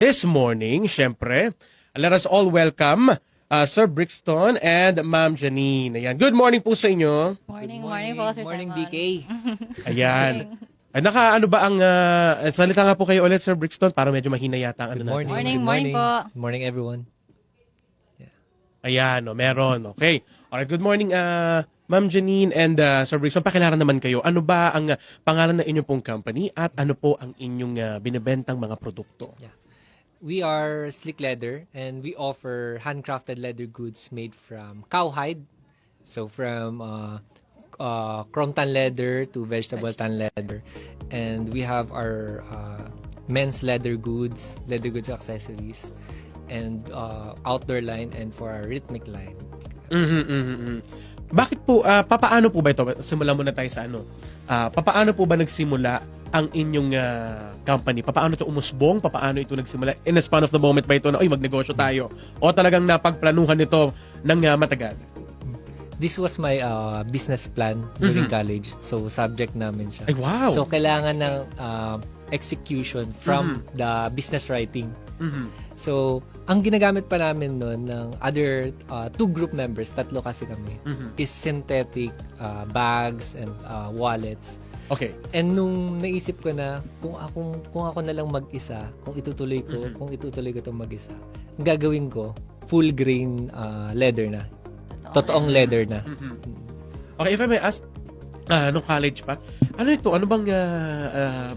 This morning, syempre, let us all welcome Sir Brixton and Ma'am Janine. Ayan. Good morning po sa inyo. Morning po, Sir Morning, Simon. BK. Ayan. Ay, ano ba ang, salita nga po kayo ulit, Sir Brixton, para medyo mahina yata ang ano natin. Morning po. Good morning, everyone. Ayan, meron. Okay. Alright, good morning, Ma'am Janine and Sir Brixton. Pakilala naman kayo. Ano ba ang pangalan ng inyong pong company at ano po ang inyong binibentang mga produkto? Yeah. We are Slick Leather and we offer handcrafted leather goods made from cowhide. So from chrome tan leather to vegetable tan leather. And we have our men's leather goods accessories, and outdoor line, and for our rhythmic line. Bakit po, papaano po ba ito? Simulan muna tayo sa ano. Papaano po ba nagsimula ang inyong company? Papaano ito umusbong? Papaano ito nagsimula? In a span of the moment ba ito na, magnegosyo tayo? O talagang napagplanuhan nito ng matagal? This was my business plan during college. So subject namin siya. Ay, wow! So kailangan ng execution from the business writing. So, ang ginagamit pa namin noon ng other two group members, tatlo kasi kami, is synthetic bags and wallets. Okay. And nung naisip ko na kung ako na lang mag-isa, kung itutuloy ko itong mag-isa, ang gagawin ko full grain leather na. Totoong leather na. Okay, if I may ask, nung college pa, ano ito? Ano bang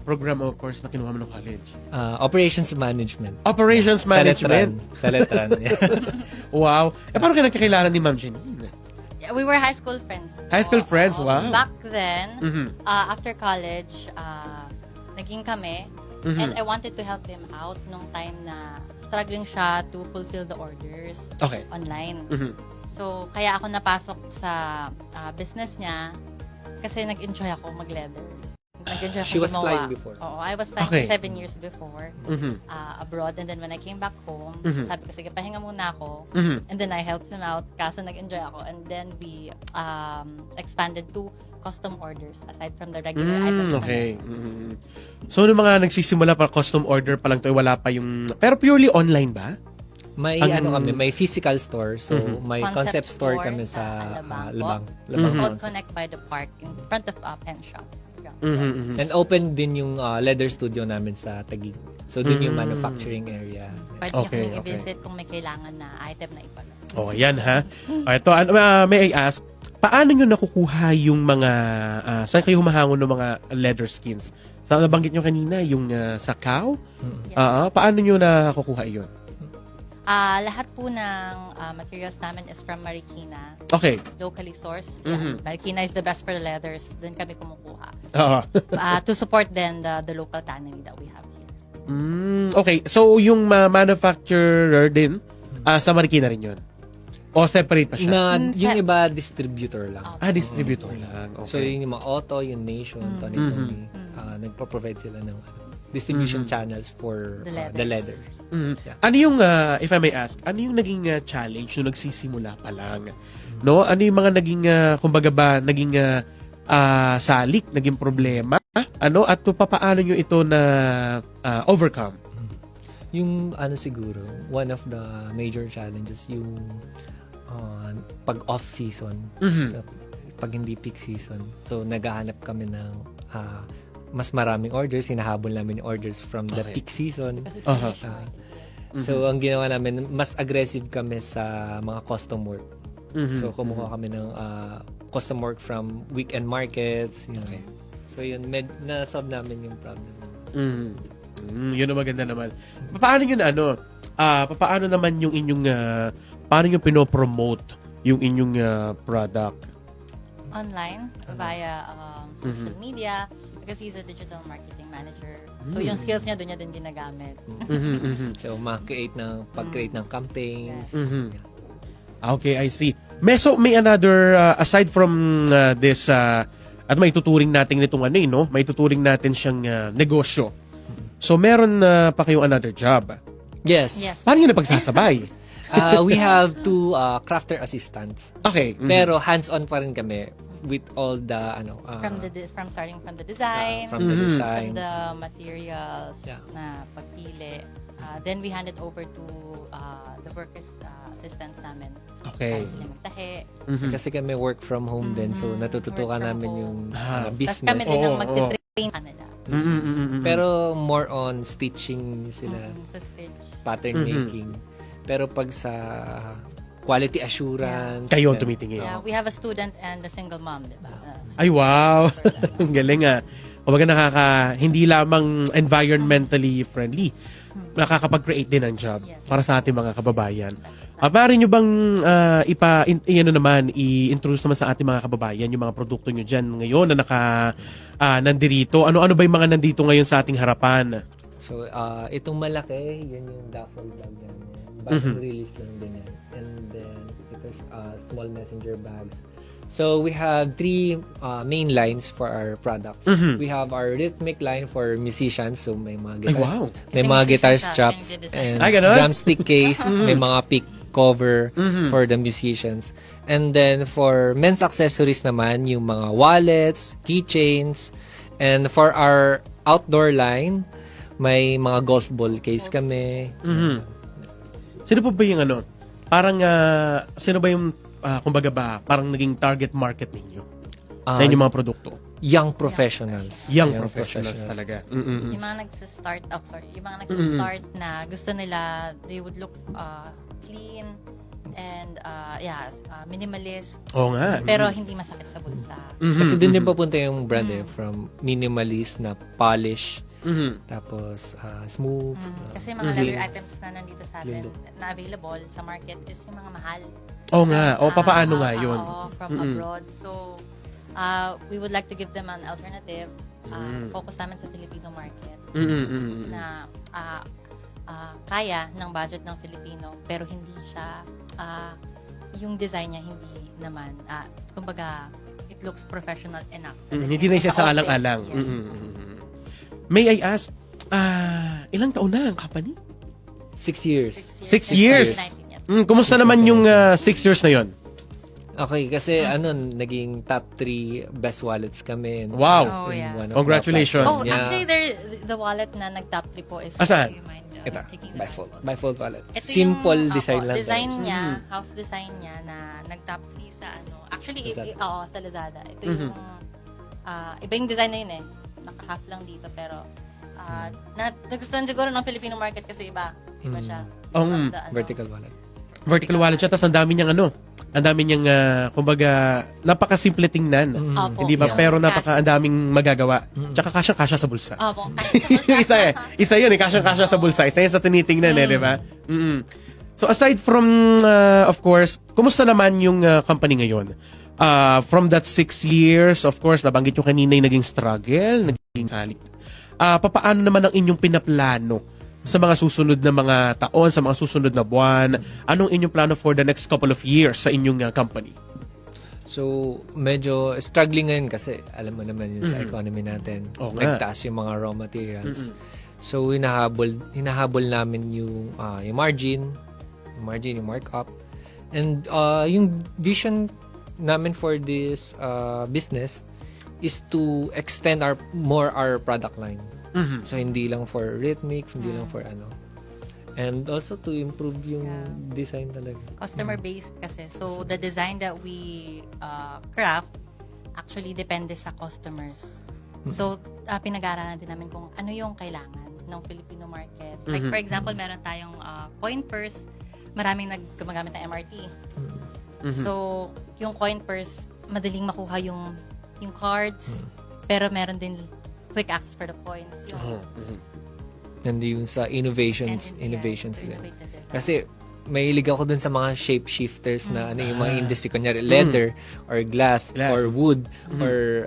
program o course na kinuha mo nung college? Operations management. Operations management? Sa Letran. Yeah. Wow. Paano kayo nagkakilala ni Ma'am Janine? We were high school friends. High school friends? Wow. Back then, after college, naging kami. And I wanted to help him out nung time na struggling siya to fulfill the orders online. So, kaya ako napasok sa business niya kasi nag-enjoy ako mag-leather. Nag-enjoy ako She was gumawa. flying before. Oo, I was flying 7 years before abroad. And then when I came back home, sabi ko, sige, pahinga muna ako. And then I helped him out kaso nag-enjoy ako. And then we expanded to custom orders aside from the regular items. Okay. So, nung mga nagsisimula pa, custom order pa lang to, wala pa yung... Pero purely online ba? May may physical store. So, may concept store kami sa Labang. Called Connect by the Park in front of Pen Shop. And open din yung leather studio namin sa Taguig. So, dun yung manufacturing area. Pwede nyo kaming i-visit kung may kailangan na item na ipala. Oh, yan ha. Ito, may I ask, paano nyo nakukuha yung mga, saan kayo humahangon ng mga leather skins? Sa nabanggit nyo kanina, yung sa cow? Paano nyo nakukuha yun? Lahat po ng materials namin is from Marikina. Okay. Locally sourced. Yeah. Marikina is the best for the leathers. Doon kami kumukuha. To support then the local tannery that we have here. Okay. So, yung manufacturer din, sa Marikina rin yun? O separate pa siya? Yung iba, distributor lang. Distributor lang. Okay. So, yung mga Auto, yung Nation, Tony, nagpo-provide sila ng distribution channels for the leather. Yeah. Ano yung, if I may ask, ano yung naging challenge nung nagsisimula pa lang? No? Ano yung mga naging, kumbaga ba, naging salik, naging problema? Ano? At papaano nyo ito na overcome? Yung siguro, one of the major challenges, yung pag off-season. So, pag hindi peak season. So, naghahanap kami ng mas maraming orders, hinahabol namin yung orders from the peak season. So, ang ginawa namin, mas aggressive kami sa mga custom work. So, kumuha kami ng custom work from weekend markets. So, yun, na-solve namin yung problem. Yun ang maganda naman. Paano yun, paano naman yung inyong, paano nyo pinopromote yung inyong product? Online, via social media, because he's a digital marketing manager. So, yung skills niya, doon niya din ginagamit. So, pag-create ng campaigns. Okay, I see. May another, aside from this, at may tuturing natin nitong may tuturing natin siyang negosyo. So, meron pa kayong another job? Yes. Paano nyo napagsasabay? We have two crafter assistants. Okay. Pero hands-on pa rin kami with all the from starting from the design, from the from the materials na pagpili, Then we hand it over to the workers assistants namin. Okay. Sila magtahi. Kasi kami work from home din, so natututukan namin yung business. Tapos kami din ang magte-train kanila. Pero more on stitching sila. Sa stitch. Pattern making. Pero pag sa quality assurance. Kayo ang tumitingin. Yeah, we have a student and a single mom, diba? Ay, wow! Ang galing Kumbaga hindi lamang environmentally friendly, nakakapag-create din ng job para sa ating mga kababayan. Maaari nyo bang i-introduce naman sa ating mga kababayan yung mga produkto nyo dyan ngayon na nandirito? Ano ba yung mga nandito ngayon sa ating harapan? So, itong malaki, yun yung duffel bag yan. Bagong release lang din yan. And then, ito small messenger bags. So, we have 3 main lines for our products. We have our rhythmic line for musicians. So, may mga guitar, may mga guitar straps and drumstick case. May mga pick cover for the musicians. And then, for men's accessories naman, yung mga wallets, keychains. And for our outdoor line, may mga golf ball case kami. Sino po ba yung sino ba yung kumbaga parang naging target market ninyo sa inyong mga produkto? Young professionals. Young professionals talaga. Yung mga nagsistart na gusto nila, they would look clean and minimalist. Oo nga. Pero hindi masakit sa bulsa. Kasi dun din papunta yung brand from minimalist na polish. Tapos smooth. Kasi mga leather items na nandito sa atin na available sa market is yung mga mahal. Oo nga. Papaano nga yun? From abroad. So, we would like to give them an alternative. Focus namin sa Filipino market. Na kaya ng budget ng Filipino pero hindi siya yung design niya hindi naman kumbaga it looks professional enough. Hindi na siya sa alang-alang. May I ask, ilang taon na ang company? 6 years. 6 years? Kumusta naman yung 6 years na yon? Okay, kasi naging top 3 best wallets kami. Wow! Congratulations! Actually, the wallet na nag-top 3 po is... Asan? Ito, bifold wallet. Simple design lang. Design niya, house design niya na nag-top 3 sa Actually, sa Lazada. Ito yung... iba yung design na yun naka-half lang dito pero nagustuhan siguro ng Filipino market kasi iba siya. Vertical wallet. Vertical wallet siya, tapos ang dami niyang kumbaga napaka-simple tingnan. Hindi ba? Pero ang daming magagawa. Tsaka kasya sa bulsa. Opo, isa yun kasya sa bulsa. Isa yun sa tinitingnan di ba? So aside from of course, kumusta naman yung company ngayon? From that 6 years, of course, nabanggit yung kanina yung naging struggle, naging salit. Papaano naman ang inyong pinaplano sa mga susunod na mga taon, sa mga susunod na buwan? Anong inyong plano for the next couple of years sa inyong company? So, medyo struggling ngayon kasi alam mo naman yun sa economy natin. Nagtaas yung mga raw materials. So, hinahabol namin yung margin, yung markup. And yung vision namin for this business is to extend our product line. So hindi lang for rhythmic, hindi lang for and also to improve yung design talaga. Customer based kasi. So the design that we craft actually depende sa customers. So pinag-aaralan din namin kung ano yung kailangan ng Filipino market. Like for example, meron tayong coin purse, maraming gumagamit ng MRT. So, yung coin purse, madaling makuha yung cards, pero meron din quick access for the coins. And yung sa innovations din. Kasi mahilig ako dun sa mga shape shifters na yung mga industry, kunyari leather or glass or wood or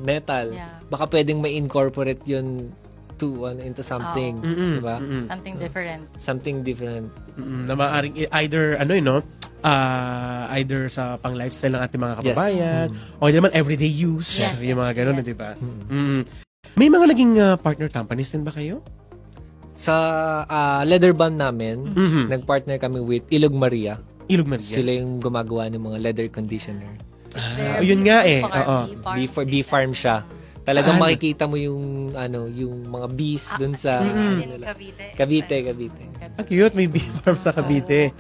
metal. Baka pwedeng ma-incorporate yun into something, diba? Something different. Na maaaring either either sa pang-lifestyle ng ating mga kababayan o naman everyday use. Yung mga ganun, di ba? May mga naging partner companies din ba kayo? Sa leather band namin, nag-partner kami with Ilog Maria. Sila yung gumagawa ng mga leather conditioner. Yun nga B-Farm siya. Talagang Saan? makikita mo yung yung mga bees dun sa Cavite. Ang cute, may bee farm sa Cavite.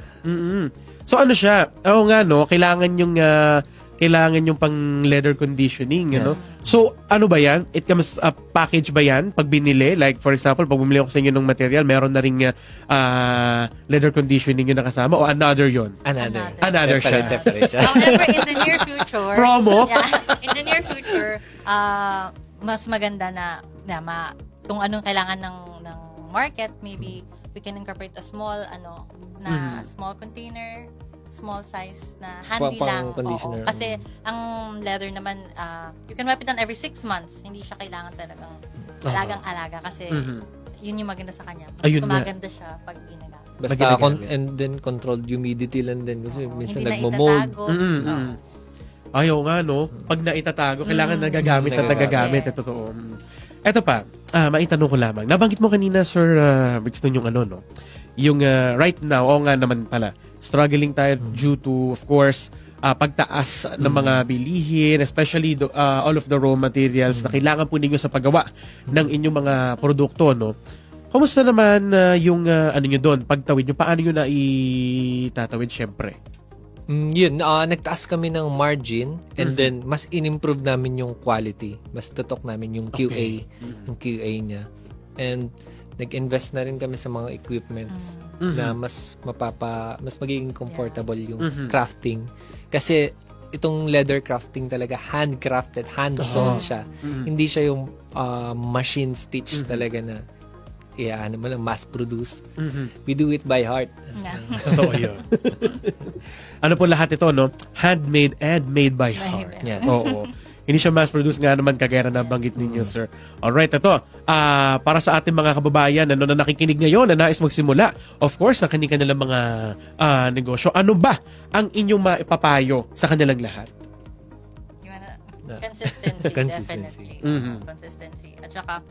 So ano siya? Oo nga no, kailangan yung pang leather conditioning, you know. So ano ba 'yan? It comes package ba 'yan pag binili? Like for example, pag bumili ako sa inyo ng material, meron na ring leather conditioning yung nakasama o another 'yon? Another separate siya. However, in the near future, promo. Yeah, in the near future, mas maganda na kung anong kailangan ng market, maybe we can incorporate a small small container, small size na handy lang. Oo. Kasi ang leather naman, you can wipe it down every 6 months. Hindi siya kailangan talagang alagang-alaga kasi yun yung maganda sa kanya. Gumaganda siya pag ginagawa. Basta and then controlled humidity lang din kasi minsan hindi nagmo-mold. Ayaw nga no, pag naitatago kailangan nagagamit at nagagamit. Ito totoo. Eto pa, maitanong ko lamang. Nabanggit mo kanina Sir Brixton yung yung right now, nga naman pala, struggling tayo due to, of course, pagtaas ng mga bilihin, especially all of the raw materials na kailangan po ninyo sa paggawa ng inyong mga produkto, no? Kumusta naman yung nyo doon, pagtawid nyo? Paano nyo na itatawid, syempre? Nagtaas kami ng margin and then mas in-improve namin yung quality. Mas tutok namin yung QA, yung QA niya. And nag-invest na rin kami sa mga equipments na mas magiging comfortable yung crafting. Kasi itong leather crafting talaga handcrafted, hands-on siya. Hindi siya yung machine stitch talaga na mass produce. We do it by heart. Totoo yun. Ano po lahat ito, no? Handmade and made by heart. Yes. Oo. Hindi siya mass-produce nga naman kagaya na nabanggit ninyo, sir. Alright, ito. Para sa ating mga kababayan na nakikinig ngayon na nais magsimula, of course, na kanilang mga negosyo, ano ba ang inyong maipapayo sa kanilang lahat? Consistency. Consistency. At saka,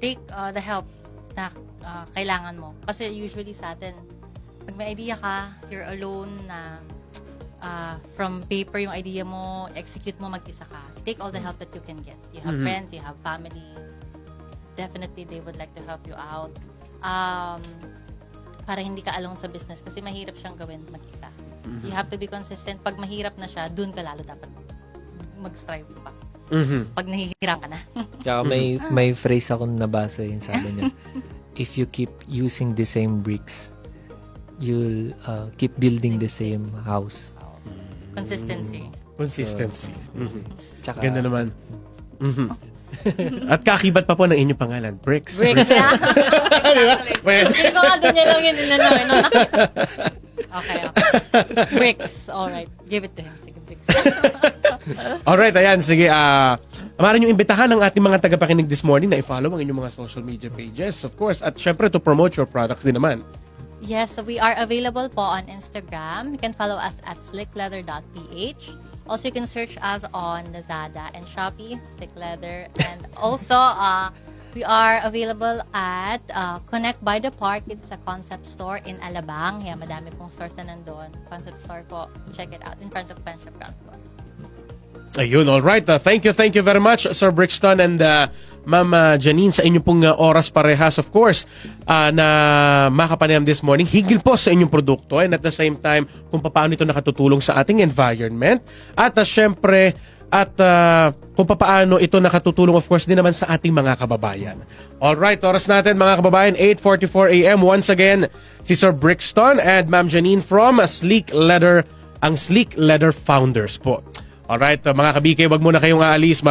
take the help na kailangan mo. Kasi usually sa atin, pag may idea ka, you're alone na from paper yung idea mo, execute mo, mag-isa ka. Take all the help that you can get. You have friends, you have family. Definitely, they would like to help you out. Para hindi ka alone sa business kasi mahirap siyang gawin mag-isa. You have to be consistent. Pag mahirap na siya, dun ka lalo dapat mag-strive pa. Pag nahihiram ka na. Tsaka may phrase ako nabasa yung sabi niya, if you keep using the same bricks, you'll keep building the same house. Consistency. Tsaka, ganda naman. At kakibat pa po ng inyong pangalan, Bricks. Bricks. Hindi ko nga din niya lang yun. Okay. Bricks. Alright. Give it to him. Sige, Bricks. Alright, ayan. Sige, maaari nyo imbitahan ng ating mga tagapakinig this morning na i-follow ang inyong mga social media pages, of course. At syempre, to promote your products din naman. Yes, so we are available po on Instagram. You can follow us at slickleather.ph. Also, you can search us on Lazada and Shopee, Slick Leather. And also, we are available at Connect by the Park. It's a concept store in Alabang. Yeah, madami pong stores na nandun. Concept store po. Check it out in front of Friendship Ground po. Ayun, alright. Thank you very much, Sir Brixton and Ma'am Janine, sa inyong pong oras parehas, of course, na makapanayam this morning. Higil po sa inyong produkto and at the same time, kung paano ito nakatutulong sa ating environment. At syempre, kung paano ito nakatutulong, of course, din naman sa ating mga kababayan. Alright, oras natin mga kababayan, 8:44 a.m. Once again, si Sir Brixton and Ma'am Janine from Sleek Leather, ang Sleek Leather Founders po. Alright, mga kabike, wag muna kayong aalis,